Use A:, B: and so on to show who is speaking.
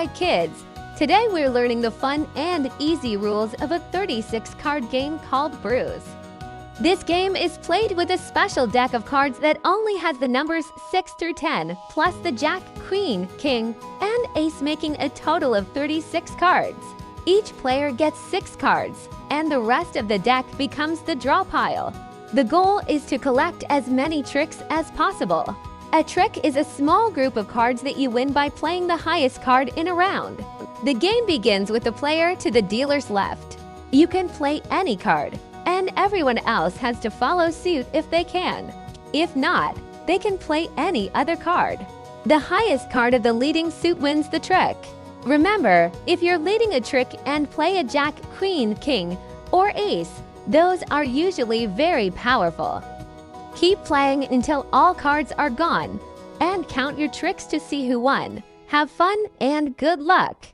A: Alright kids, today we're learning the fun and easy rules of a 36-card game called Bräus. This game is played with a special deck of cards that only has the numbers 6 through 10, plus the Jack, Queen, King, and Ace, making a total of 36 cards. Each player gets 6 cards, and the rest of the deck becomes the draw pile. The goal is to collect as many tricks as possible. A trick is a small group of cards that you win by playing the highest card in a round. The game begins with the player to the dealer's left. You can play any card, and everyone else has to follow suit if they can. If not, they can play any other card. The highest card of the leading suit wins the trick. Remember, if you're leading a trick and play a Jack, Queen, King, or Ace, those are usually very powerful. Keep playing until all cards are gone, and count your tricks to see who won. Have fun and good luck!